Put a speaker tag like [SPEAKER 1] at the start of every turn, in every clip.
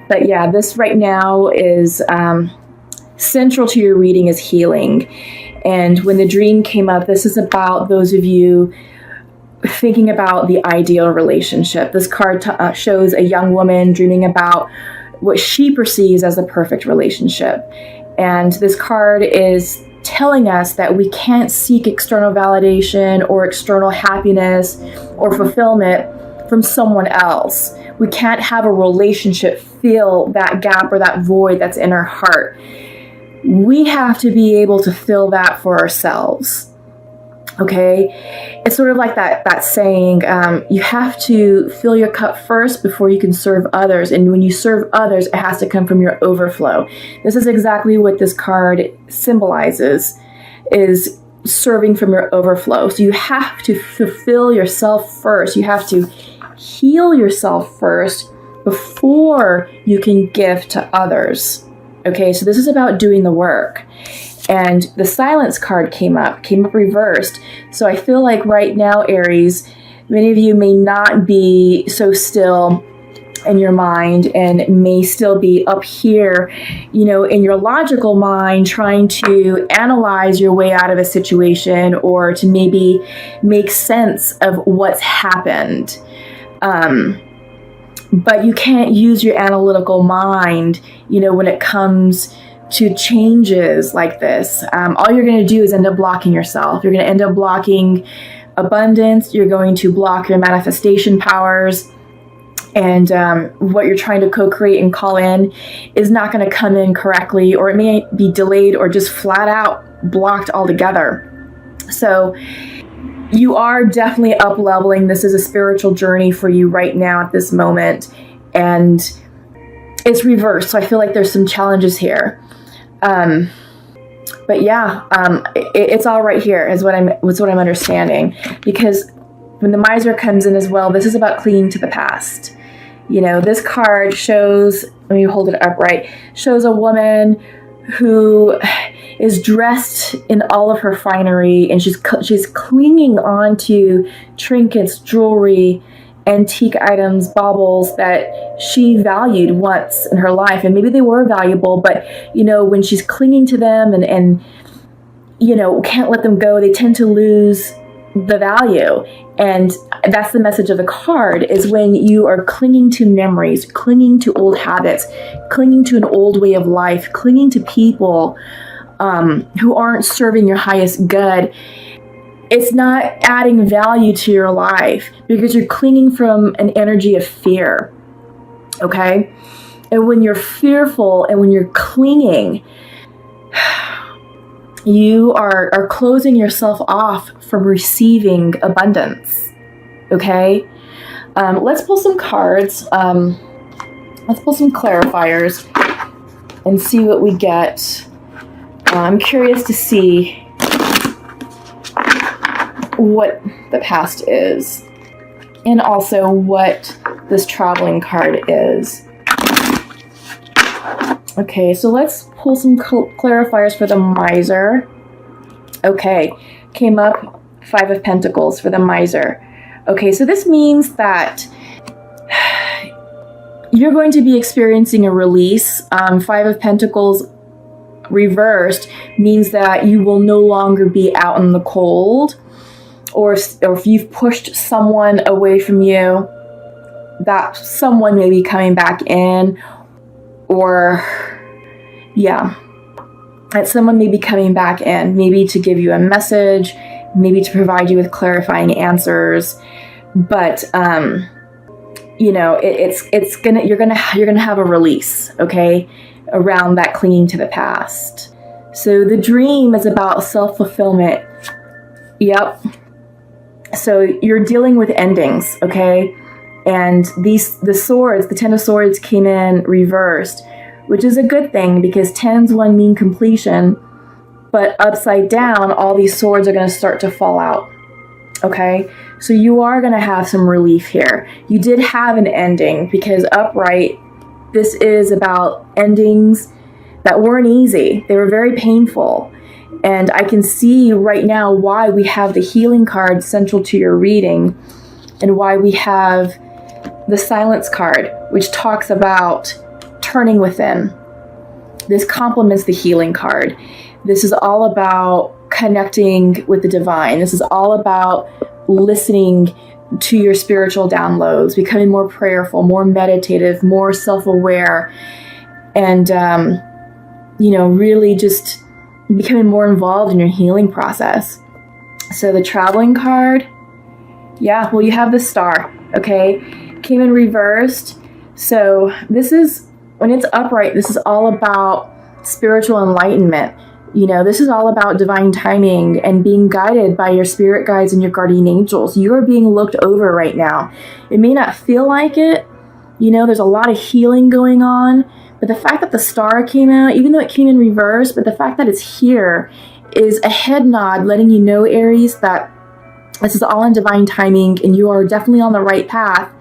[SPEAKER 1] But yeah, this right now is central to your reading is healing. And when the dream came up, this is about those of you thinking about the ideal relationship. This card shows a young woman dreaming about what she perceives as the perfect relationship. And this card is telling us that we can't seek external validation or external happiness or fulfillment from someone else. We can't have a relationship fill that gap or that void that's in our heart. We have to be able to fill that for ourselves. Okay? It's sort of like that saying, you have to fill your cup first before you can serve others. And when you serve others, it has to come from your overflow. This is exactly what this card symbolizes, is serving from your overflow. So you have to fulfill yourself first. You have to heal yourself first before you can give to others. Okay, so this is about doing the work. And the silence card came up reversed. So I feel like right now, Aries, many of you may not be so still in your mind and may still be up here, you know, in your logical mind, trying to analyze your way out of a situation or to maybe make sense of what's happened. But you can't use your analytical mind, you know, when it comes to changes like this. All you're going to do is end up blocking yourself. You're going to end up blocking abundance. You're going to block your manifestation powers. And what you're trying to co-create and call in is not going to come in correctly, or it may be delayed or just flat out blocked altogether. So you are definitely up leveling. This is a spiritual journey for you right now at this moment. And it's reversed. So I feel like there's some challenges here. But yeah, it's all right here is what I'm understanding, because when the miser comes in as well, this is about clinging to the past. You know, this card shows, let me hold it upright, shows a woman who is dressed in all of her finery, and she's clinging on to trinkets, jewelry, antique items, baubles that she valued once in her life. And maybe they were valuable, but, you know, when she's clinging to them and you know, can't let them go, they tend to lose the value. And that's the message of the card, is when you are clinging to memories, clinging to old habits, clinging to an old way of life, clinging to people who aren't serving your highest good, it's not adding value to your life, because you're clinging from an energy of fear. Okay? And when you're fearful and when you're clinging, you are closing yourself off from receiving abundance. Okay? Let's pull some cards. Let's pull some clarifiers and see what we get. I'm curious to see what the past is, and also what this traveling card is. Okay, so let's pull some clarifiers for the miser. Okay, came up 5 of Pentacles for the miser. Okay, so this means that you're going to be experiencing a release. 5 of Pentacles reversed means that you will no longer be out in the cold, or if you've pushed someone away from you, that someone may be coming back in, or yeah, that someone may be coming back in, maybe to give you a message, maybe to provide you with clarifying answers. But you know, you're gonna have a release, okay, around that clinging to the past. So the dream is about self-fulfillment. Yep. So you're dealing with endings, okay? And the swords, the 10 of Swords came in reversed, which is a good thing, because 10s mean completion, but upside down, all these swords are going to start to fall out, okay? So you are going to have some relief here. You did have an ending, because upright, this is about endings that weren't easy. They were very painful. And I can see right now why we have the healing card central to your reading, and why we have the silence card, which talks about turning within. This complements the healing card. This is all about connecting with the divine. This is all about listening to your spiritual downloads, becoming more prayerful, more meditative, more self-aware, and, really just becoming more involved in your healing process. So the traveling card, yeah, well, you have the star, okay? Came in reversed. So this is, when it's upright, this is all about spiritual enlightenment. This is all about divine timing and being guided by your spirit guides and your guardian angels. You are being looked over right now. It may not feel like it. There's a lot of healing going on. But the fact that the star came out, even though it came in reverse, but the fact that it's here is a head nod letting you know, Aries, that this is all in divine timing and you are definitely on the right path.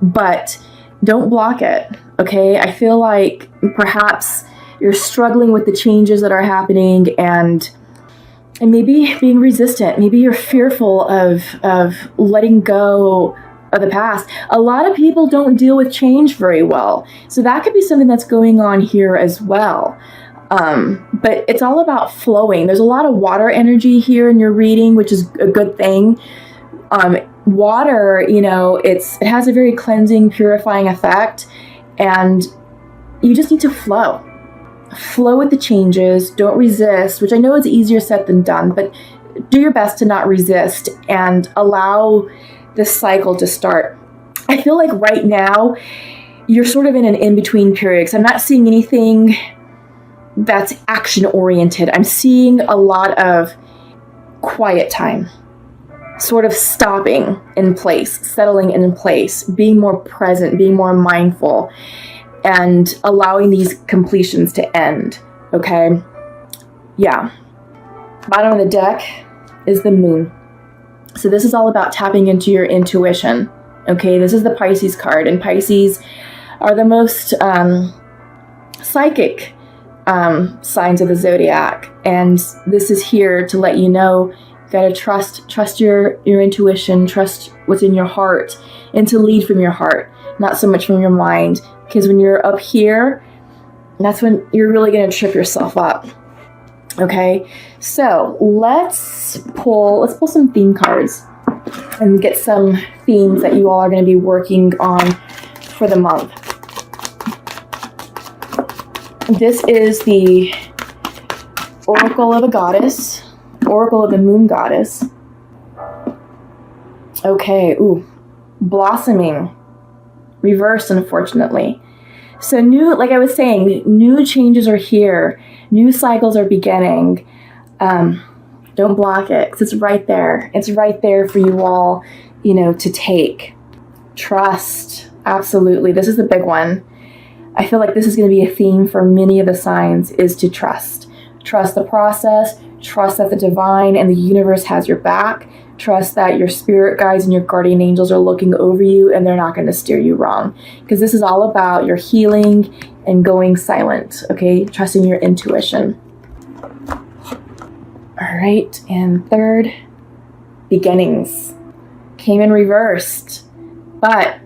[SPEAKER 1] But don't block it, okay? I feel like perhaps you're struggling with the changes that are happening and maybe being resistant. Maybe you're fearful of letting go of the past. A lot of people don't deal with change very well. So that could be something that's going on here as well. But it's all about flowing. There's a lot of water energy here in your reading, which is a good thing. Water, it has a very cleansing, purifying effect, and you just need to flow. Flow with the changes. Don't resist, which I know is easier said than done, but do your best to not resist and allow this cycle to start. I feel like right now you're sort of in an in-between period, because I'm not seeing anything that's action-oriented. I'm seeing a lot of quiet time, sort of stopping in place, settling in place, being more present, being more mindful, and allowing these completions to end, okay? Yeah. Bottom of the deck is the moon. So this is all about tapping into your intuition, okay? This is the Pisces card, and Pisces are the most psychic signs of the zodiac, and this is here to let you know you gotta trust your intuition, trust what's in your heart, and to lead from your heart, not so much from your mind, because when you're up here, that's when you're really gonna trip yourself up. Okay, so let's pull some theme cards and get some themes that you all are going to be working on for the month. This is the Oracle of a Goddess, Oracle of the Moon Goddess. Okay, blossoming, reversed, unfortunately. So like I was saying, new changes are here. New cycles are beginning. Don't block it, because it's right there. It's right there for you all, to take. Trust. Absolutely. This is the big one. I feel like this is going to be a theme for many of the signs, is to trust. Trust the process. Trust that the divine and the universe has your back. Trust that your spirit guides and your guardian angels are looking over you and they're not going to steer you wrong. Because this is all about your healing and going silent, okay? Trusting your intuition. All right, and third, beginnings. Came in reversed. But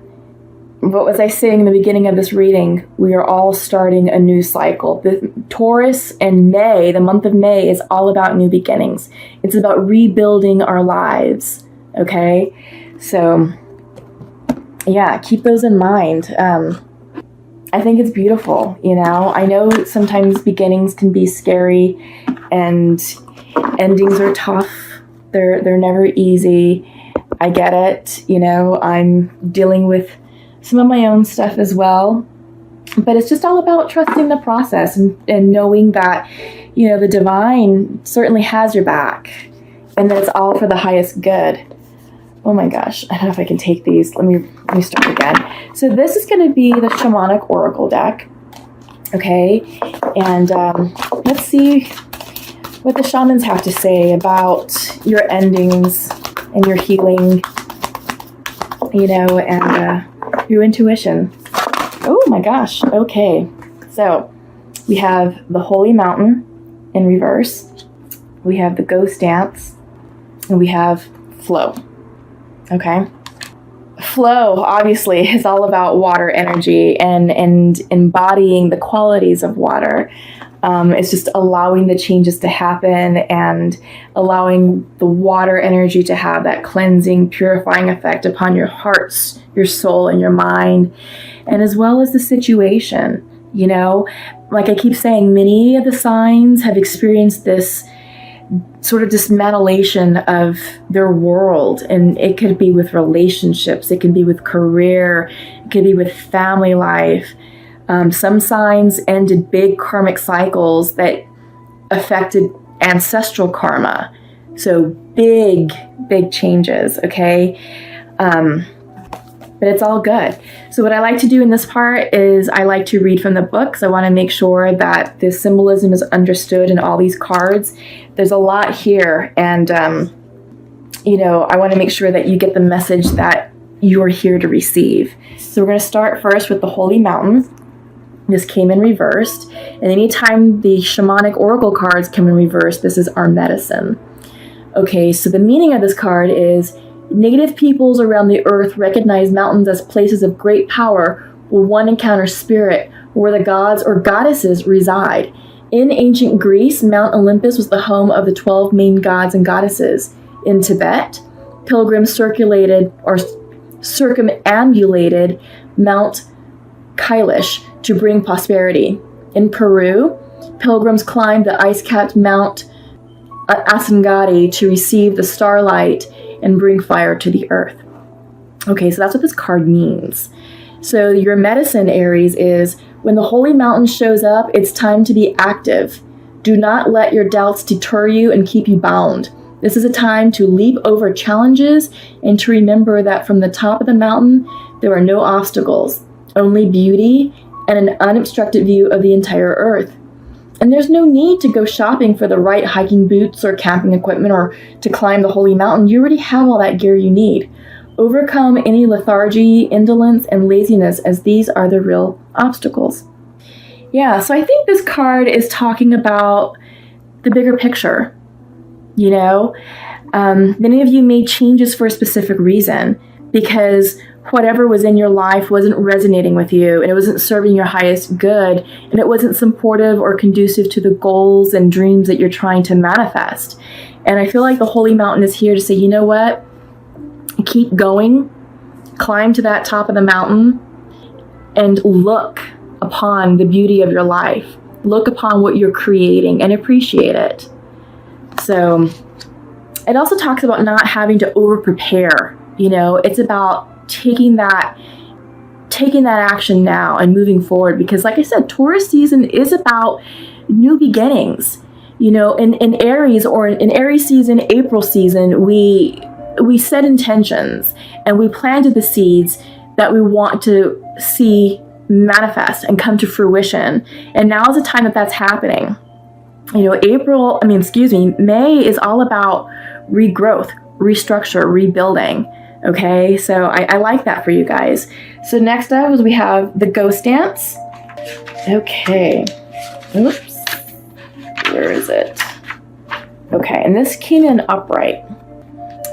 [SPEAKER 1] what was I saying in the beginning of this reading? We are all starting a new cycle. The Taurus and May, the month of May, is all about new beginnings. It's about rebuilding our lives, okay? So, yeah, keep those in mind. I think it's beautiful, I know sometimes beginnings can be scary and endings are tough. They're never easy. I get it. I'm dealing with some of my own stuff as well. But it's just all about trusting the process and knowing that, the divine certainly has your back and that it's all for the highest good. Oh my gosh, I don't know if I can take these. Let me start again. So this is going to be the Shamanic Oracle deck. Okay, and let's see what the shamans have to say about your endings and your healing, and your intuition. Oh my gosh. Okay. So we have the Holy Mountain in reverse. We have the Ghost Dance. And we have Flow. Okay. flow, obviously, is all about water energy and embodying the qualities of water. It's just allowing the changes to happen and allowing the water energy to have that cleansing, purifying effect upon your hearts, your soul, and your mind, and as well as the situation. Like I keep saying, many of the signs have experienced this sort of dismantlation of their world, and it could be with relationships, it could be with career, it could be with family life. Some signs ended big karmic cycles that affected ancestral karma. So big changes, okay? But it's all good. So what I like to do in this part is I like to read from the books. I want to make sure that the symbolism is understood in all these cards. There's a lot here, and I want to make sure that you get the message that you're here to receive. So we're going to start first with the Holy Mountain. This came in reversed, and anytime the shamanic oracle cards come in reverse, this is our medicine. Okay, so the meaning of this card is: native peoples around the earth recognize mountains as places of great power where one encounters spirit, where the gods or goddesses reside. In ancient Greece, Mount Olympus was the home of the 12 main gods and goddesses. In Tibet, pilgrims circumambulated Mount Kailash to bring prosperity. In Peru, pilgrims climbed the ice-capped Mount Asangati to receive the starlight and bring fire to the earth. Okay, so that's what this card means. So your medicine, Aries, is when the holy mountain shows up, it's time to be active. Do not let your doubts deter you and keep you bound. This is a time to leap over challenges and to remember that from the top of the mountain, there are no obstacles, only beauty and an unobstructed view of the entire earth. And there's no need to go shopping for the right hiking boots or camping equipment or to climb the holy mountain. You already have all that gear you need. Overcome any lethargy, indolence, and laziness, as these are the real obstacles. Yeah, so I think this card is talking about the bigger picture. Many of you made changes for a specific reason because whatever was in your life wasn't resonating with you, and it wasn't serving your highest good, and it wasn't supportive or conducive to the goals and dreams that you're trying to manifest. And I feel like the Holy Mountain is here to say, you know what? Keep going, climb to that top of the mountain, and look upon the beauty of your life. Look upon what you're creating and appreciate it. So it also talks about not having to over-prepare. It's about taking that action now and moving forward, because like I said, Taurus season is about new beginnings. In Aries, or in Aries season, April season, we set intentions and we planted the seeds that we want to see manifest and come to fruition. And now is the time that that's happening. May is all about regrowth, restructure, rebuilding. Okay, so I like that for you guys. So next up is we have the Ghost Dance. Okay. Oops. Where is it? Okay, and this came in upright.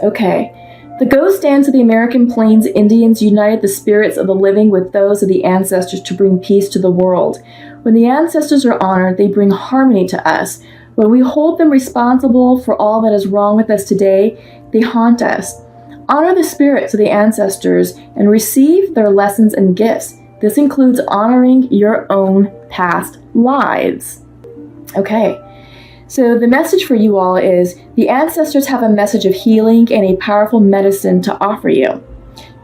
[SPEAKER 1] Okay. The Ghost Dance of the American Plains Indians united the spirits of the living with those of the ancestors to bring peace to the world. When the ancestors are honored, they bring harmony to us. When we hold them responsible for all that is wrong with us today, they haunt us. Honor the spirits of the ancestors and receive their lessons and gifts. This includes honoring your own past lives. Okay, so the message for you all is the ancestors have a message of healing and a powerful medicine to offer you.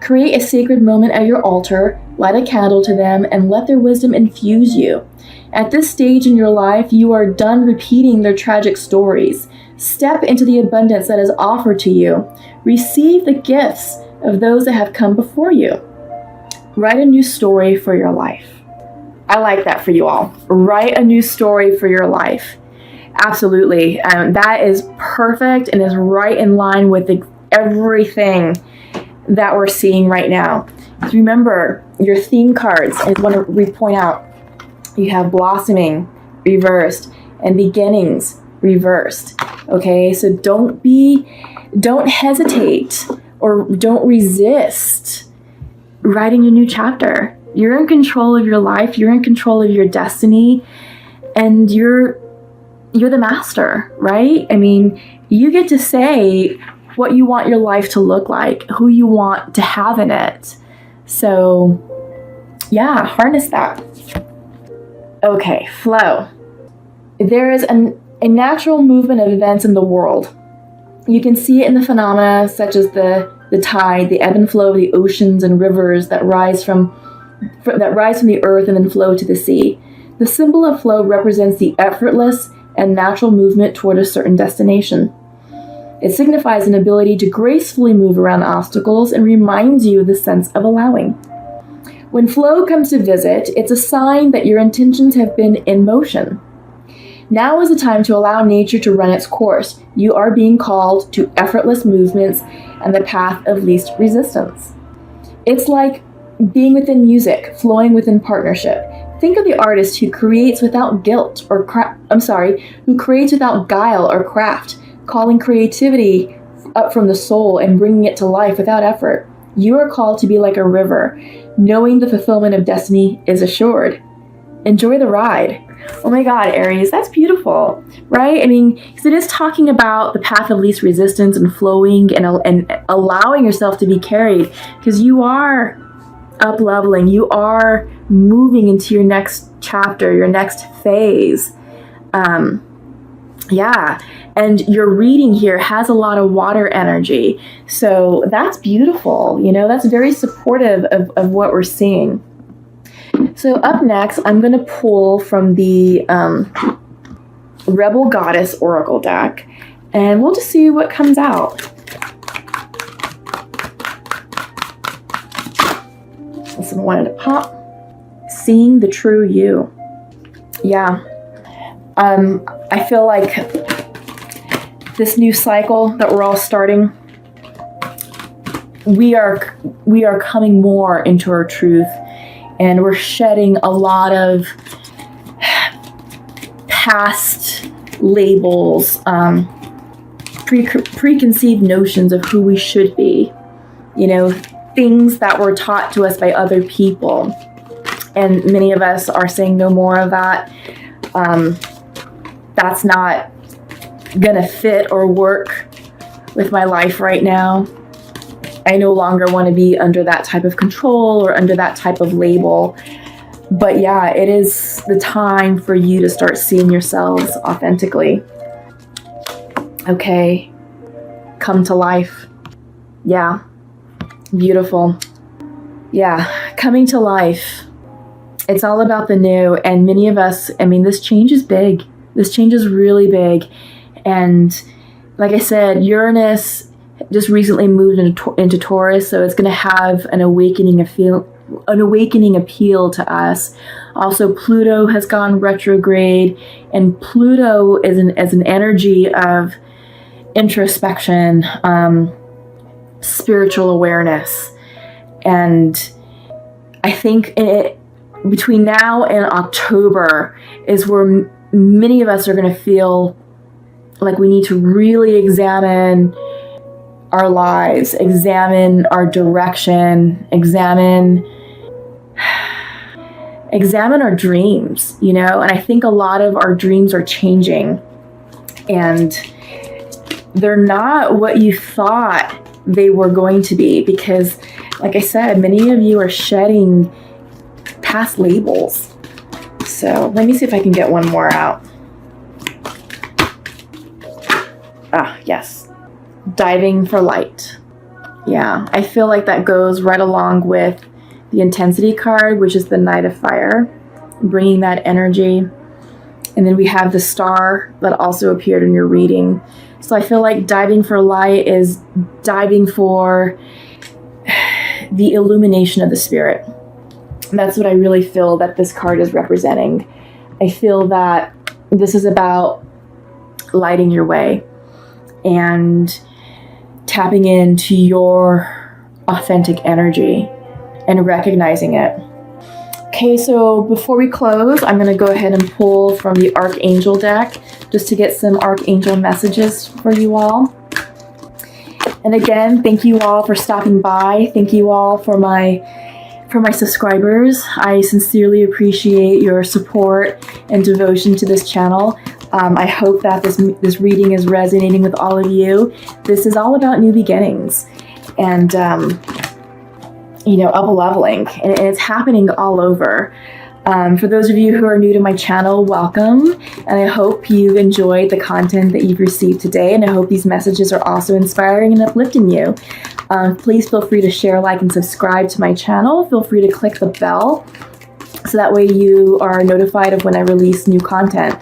[SPEAKER 1] Create a sacred moment at your altar, light a candle to them, and let their wisdom infuse you. At this stage in your life, you are done repeating their tragic stories. Step into the abundance that is offered to you. Receive the gifts of those that have come before you. Write a new story for your life. I like that for you all. Write a new story for your life. Absolutely. That is perfect and is right in line with everything that we're seeing right now. Remember your theme cards. I want to point out you have blossoming reversed and beginnings reversed. Okay, so don't hesitate or don't resist writing your new chapter. You're in control of your life. You're in control of your destiny, and you're the master, right? I mean, you get to say what you want your life to look like, who you want to have in it. So, yeah, harness that. Okay, flow. There is a natural movement of events in the world. You can see it in the phenomena such as the tide, the ebb and flow of the oceans and rivers that rise from the earth and then flow to the sea. The symbol of flow represents the effortless and natural movement toward a certain destination. It signifies an ability to gracefully move around obstacles and reminds you of the sense of allowing. When flow comes to visit, it's a sign that your intentions have been in motion. Now is the time to allow nature to run its course. You are being called to effortless movements and the path of least resistance. It's like being within music, flowing within partnership. Think of the artist who creates without guilt or who creates without guile or craft, calling creativity up from the soul and bringing it to life without effort. You are called to be like a river, knowing the fulfillment of destiny is assured. Enjoy the ride. Oh my God, Aries, that's beautiful, right? I mean, because it is talking about the path of least resistance and flowing and allowing yourself to be carried, because you are up-leveling, you are moving into your next chapter, your next phase. Yeah, and your reading here has a lot of water energy, so that's beautiful. You know, that's very supportive of what we're seeing. So up next, I'm going to pull from the Rebel Goddess Oracle deck, and we'll just see what comes out. This one wanted to pop. Seeing the true you. Yeah. I feel like this new cycle that we're all starting, we are coming more into our truth. And we're shedding a lot of past labels, preconceived notions of who we should be, you know, things that were taught to us by other people. And many of us are saying no more of that. That's not gonna fit or work with my life right now. I no longer want to be under that type of control or under that type of label. But yeah, it is the time for you to start seeing yourselves authentically. Okay, come to life. Yeah, beautiful. Yeah, coming to life. It's all about the new, and many of us, I mean, this change is big. This change is really big. And like I said, Uranus just recently moved into Taurus, so it's going to have an awakening appeal to us. Also, Pluto has gone retrograde, and Pluto is an energy of introspection, spiritual awareness, and I think between now and October is where many of us are going to feel like we need to really examine our lives, examine our direction, examine our dreams, you know? And I think a lot of our dreams are changing, and they're not what you thought they were going to be, because like I said, many of you are shedding past labels. So let me see if I can get one more out. Ah, yes. Diving for light. Yeah, I feel like that goes right along with the intensity card, which is the Knight of Fire, bringing that energy. And then we have the star that also appeared in your reading. So I feel like diving for light is diving for the illumination of the spirit. That's what I really feel that this card is representing. I feel that this is about lighting your way and tapping into your authentic energy and recognizing it. Okay, so before we close, I'm going to go ahead and pull from the Archangel deck just to get some Archangel messages for you all. And again, thank you all for stopping by. Thank you all for my For my subscribers, I sincerely appreciate your support and devotion to this channel. I hope that this reading is resonating with all of you. This is all about new beginnings and, up-leveling, and it's happening all over. For those of you who are new to my channel, welcome, and I hope you've enjoyed the content that you've received today, and I hope these messages are also inspiring and uplifting you. Please feel free to share, like, and subscribe to my channel. Feel free to click the bell so that way you are notified of when I release new content.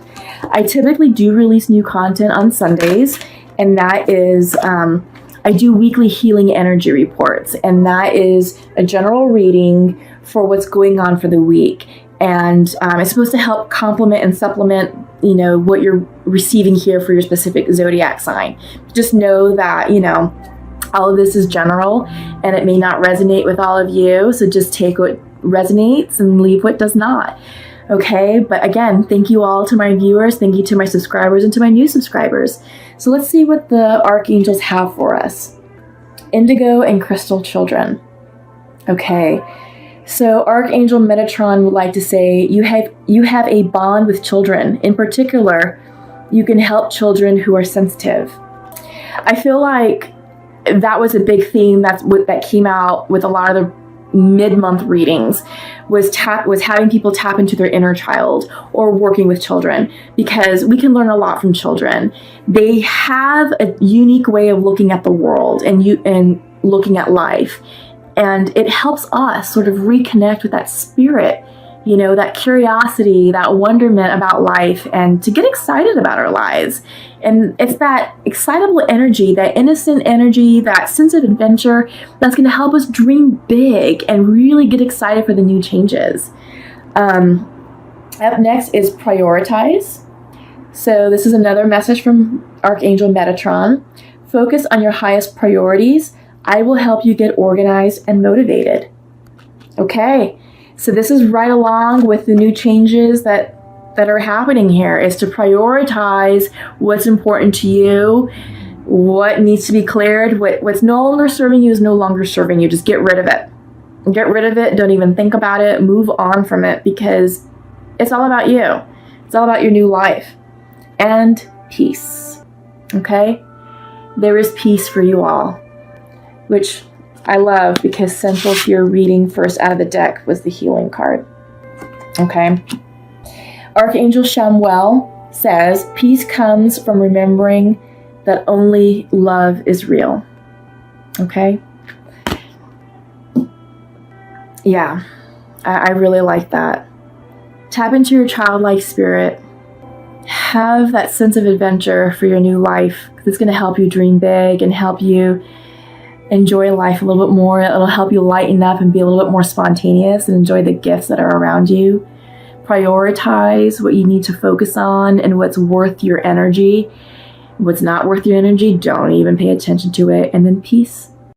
[SPEAKER 1] I typically do release new content on Sundays, and that is, I do weekly healing energy reports, and that is a general reading for what's going on for the week. And it's supposed to help complement and supplement, what you're receiving here for your specific zodiac sign. Just know that, all of this is general and it may not resonate with all of you. So just take what resonates and leave what does not. Okay. But again, thank you all to my viewers. Thank you to my subscribers and to my new subscribers. So let's see what the archangels have for us. Indigo and crystal children. Okay. So Archangel Metatron would like to say you have a bond with children. In particular, you can help children who are sensitive. I feel like that was a big theme that came out with a lot of the mid-month readings was having people tap into their inner child or working with children, because we can learn a lot from children. They have a unique way of looking at the world and looking at life. And it helps us sort of reconnect with that spirit, that curiosity, that wonderment about life, and to get excited about our lives. And it's that excitable energy, that innocent energy, that sense of adventure that's going to help us dream big and really get excited for the new changes. Up next is prioritize. So this is another message from Archangel Metatron. Focus on your highest priorities. I will help you get organized and motivated. Okay, so this is right along with the new changes that are happening here, is to prioritize what's important to you, what needs to be cleared, what's no longer serving you is no longer serving you. Just get rid of it. Get rid of it. Don't even think about it. Move on from it, because it's all about you. It's all about your new life and peace. Okay, there is peace for you all, which I love, because central to your reading first out of the deck was the healing card. Okay. Archangel Shamuel says, peace comes from remembering that only love is real. Okay. Yeah, I really like that. Tap into your childlike spirit. Have that sense of adventure for your new life, because it's going to help you dream big and help you enjoy life a little bit more. It'll help you lighten up and be a little bit more spontaneous and enjoy the gifts that are around you. Prioritize what you need to focus on and what's worth your energy. What's not worth your energy, don't even pay attention to it. And then peace.